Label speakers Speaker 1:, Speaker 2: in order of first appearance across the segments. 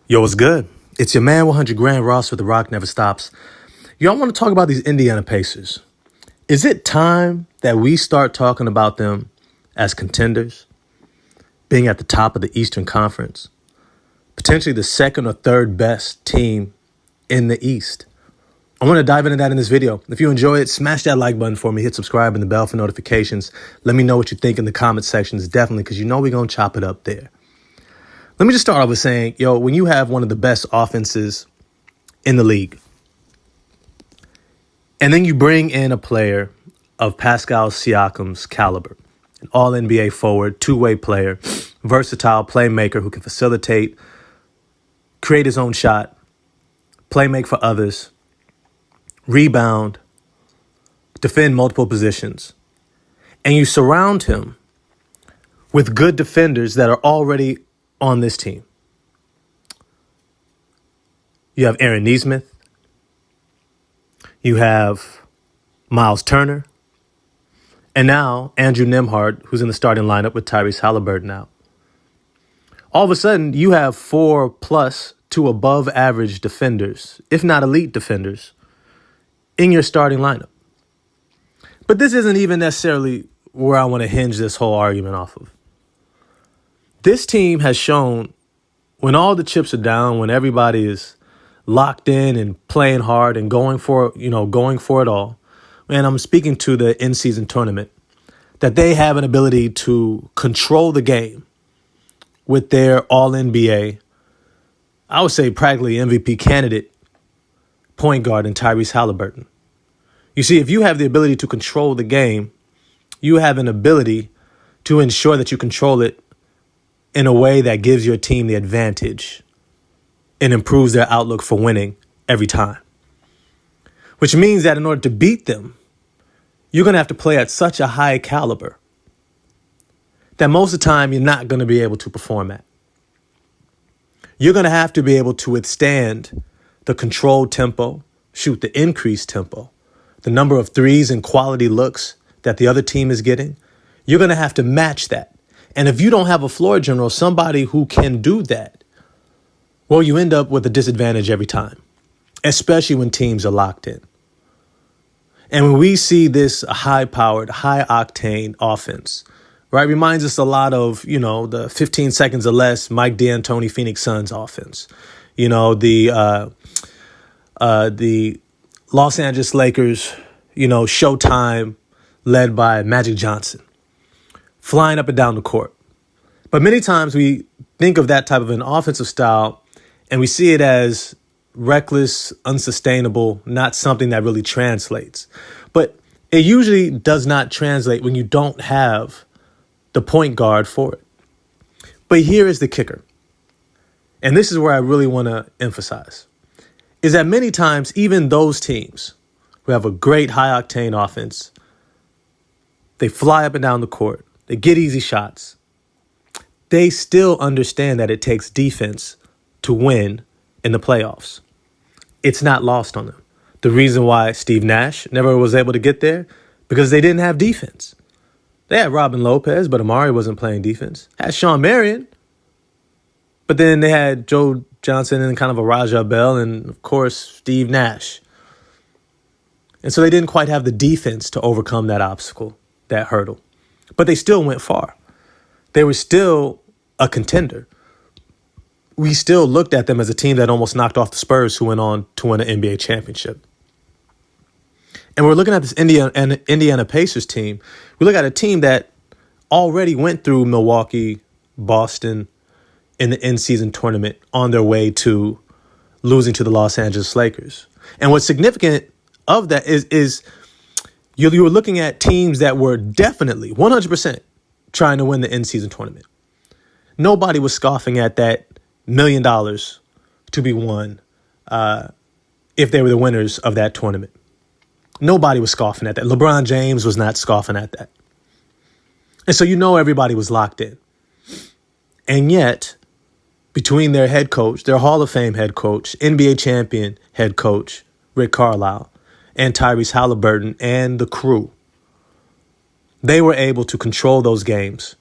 Speaker 1: Yo, what's good? It's your man 100 Grand Ross with The Rock Never Stops. Y'all want to talk about these Indiana Pacers. Is it time that we start talking about them as contenders, being at the top of the Eastern Conference, potentially the second or third best team in the East? I want to dive into that in this video. If you enjoy it, smash that like button for me, hit subscribe and the bell for notifications. Let me know what you think in the comment sections, definitely, because you know we're going to chop it up there. Let me just start off with saying, when you have one of the best offenses in the league, and then you bring in a player of Pascal Siakam's caliber, an all-NBA forward, two-way player, versatile playmaker who can facilitate, create his own shot, play make for others, rebound, defend multiple positions, and you surround him with good defenders that are already on this team. You have Aaron Nesmith. You have Miles Turner. And now Andrew Nembhard, who's in the starting lineup with Tyrese Halliburton out. All of a sudden, you have 4+ to above average defenders, if not elite defenders, in your starting lineup. But this isn't even necessarily where I want to hinge this whole argument off of. This team has shown when all the chips are down, when everybody is locked in and playing hard and going for it all, and I'm speaking to the in-season tournament, that they have an ability to control the game with their all-NBA, I would say practically MVP candidate point guard in Tyrese Halliburton. You see, if you have the ability to control the game, you have an ability to ensure that you control it in a way that gives your team the advantage and improves their outlook for winning every time. Which means that in order to beat them, you're going to have to play at such a high caliber that most of the time you're not going to be able to perform at. You're going to have to be able to withstand the controlled tempo, shoot the increased tempo, the number of threes and quality looks that the other team is getting. You're going to have to match that. And if you don't have a floor general, somebody who can do that, well, you end up with a disadvantage every time, especially when teams are locked in. And when we see this high-powered, high-octane offense, right, reminds us a lot of, the 15 seconds or less Mike D'Antoni Phoenix Suns offense. The Los Angeles Lakers, Showtime led by Magic Johnson, flying up and down the court. But many times we think of that type of an offensive style and we see it as reckless, unsustainable, not something that really translates. But it usually does not translate when you don't have the point guard for it. But here is the kicker. And this is where I really want to emphasize, is that many times even those teams who have a great high-octane offense, they fly up and down the court, they get easy shots, they still understand that it takes defense to win in the playoffs. It's not lost on them. The reason why Steve Nash never was able to get there, because they didn't have defense. They had Robin Lopez, but Amari wasn't playing defense. Had Shawn Marion, but then they had Joe Johnson and kind of a Raja Bell and, of course, Steve Nash. And so they didn't quite have the defense to overcome that obstacle, that hurdle. But they still went far. They were still a contender. We still looked at them as a team that almost knocked off the Spurs, who went on to win an NBA championship. And we're looking at this Indiana Pacers team. We look at a team that already went through Milwaukee, Boston in the in-season tournament on their way to losing to the Los Angeles Lakers. And what's significant of that is you were looking at teams that were definitely 100% trying to win the in-season tournament. Nobody was scoffing at that $1 million to be won if they were the winners of that tournament. Nobody was scoffing at that. LeBron James was not scoffing at that. And so everybody was locked in. And yet, between their head coach, their Hall of Fame head coach, NBA champion head coach, Rick Carlisle, and Tyrese Halliburton and the crew, they were able to control those games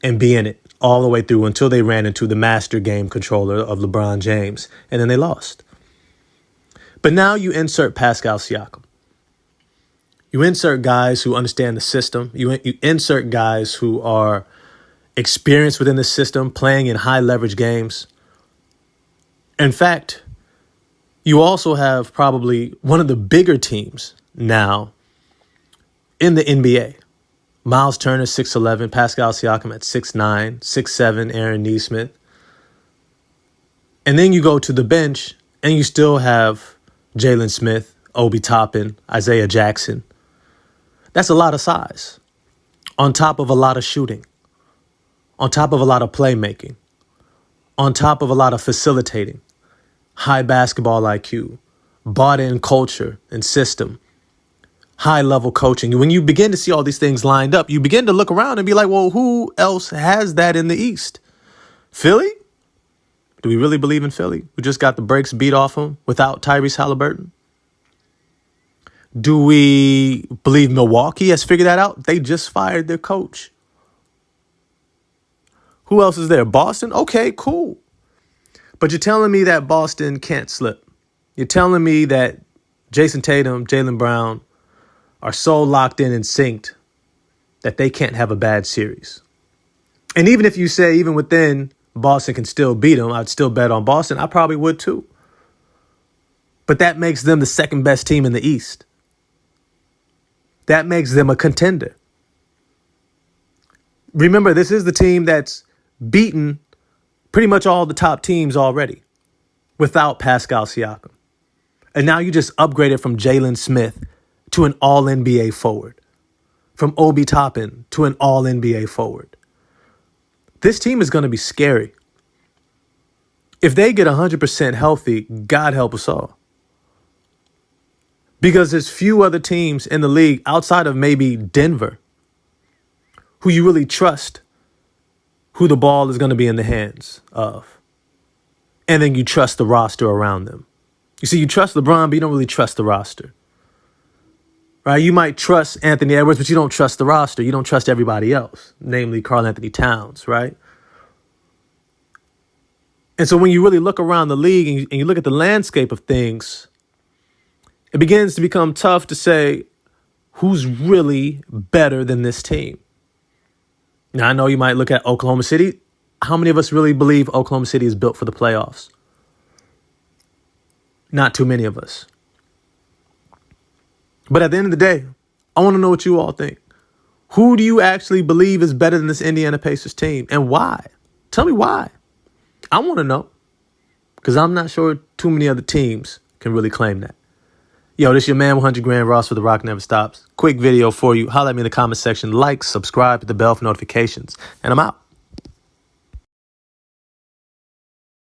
Speaker 1: and be in it all the way through until they ran into the master game controller of LeBron James, and then they lost. But now you insert Pascal Siakam. You insert guys who understand the system. You insert guys who are experienced within the system, playing in high leverage games. In fact, you also have probably one of the bigger teams now in the NBA. Miles Turner, 6'11", Pascal Siakam at 6'9", 6'7", Aaron Nesmith. And then you go to the bench and you still have Jalen Smith, Obi Toppin, Isaiah Jackson. That's a lot of size, on top of a lot of shooting, on top of a lot of playmaking, on top of a lot of facilitating, high basketball IQ, bought-in culture and system, high-level coaching. When you begin to see all these things lined up, you begin to look around and be like, well, who else has that in the East? Philly? Do we really believe in Philly, who just got the brakes beat off them without Tyrese Halliburton? Do we believe Milwaukee has figured that out? They just fired their coach. Who else is there? Boston? Okay, cool. But you're telling me that Boston can't slip. You're telling me that Jason Tatum, Jaylen Brown are so locked in and synced that they can't have a bad series. And even if you say even within Boston can still beat them, I'd still bet on Boston. I probably would too. But that makes them the second best team in the East. That makes them a contender. Remember, this is the team that's beaten pretty much all the top teams already without Pascal Siakam. And now you just upgraded from Jalen Smith to an all-NBA forward, from Obi Toppin to an all-NBA forward. This team is going to be scary. If they get 100% healthy, God help us all. Because there's few other teams in the league outside of maybe Denver who you really trust who the ball is going to be in the hands of. And then you trust the roster around them. You see, you trust LeBron, but you don't really trust the roster. Right? You might trust Anthony Edwards, but you don't trust the roster. You don't trust everybody else, namely Karl Anthony Towns, right? And so when you really look around the league and you look at the landscape of things, it begins to become tough to say who's really better than this team. Now, I know you might look at Oklahoma City. How many of us really believe Oklahoma City is built for the playoffs? Not too many of us. But at the end of the day, I want to know what you all think. Who do you actually believe is better than this Indiana Pacers team, and why? Tell me why. I want to know, because I'm not sure too many other teams can really claim that. Yo, this your man, 100 Grand Ross for The Rock Never Stops. Quick video for you. Holler at me in the comment section. Like, subscribe, hit the bell for notifications. And I'm out.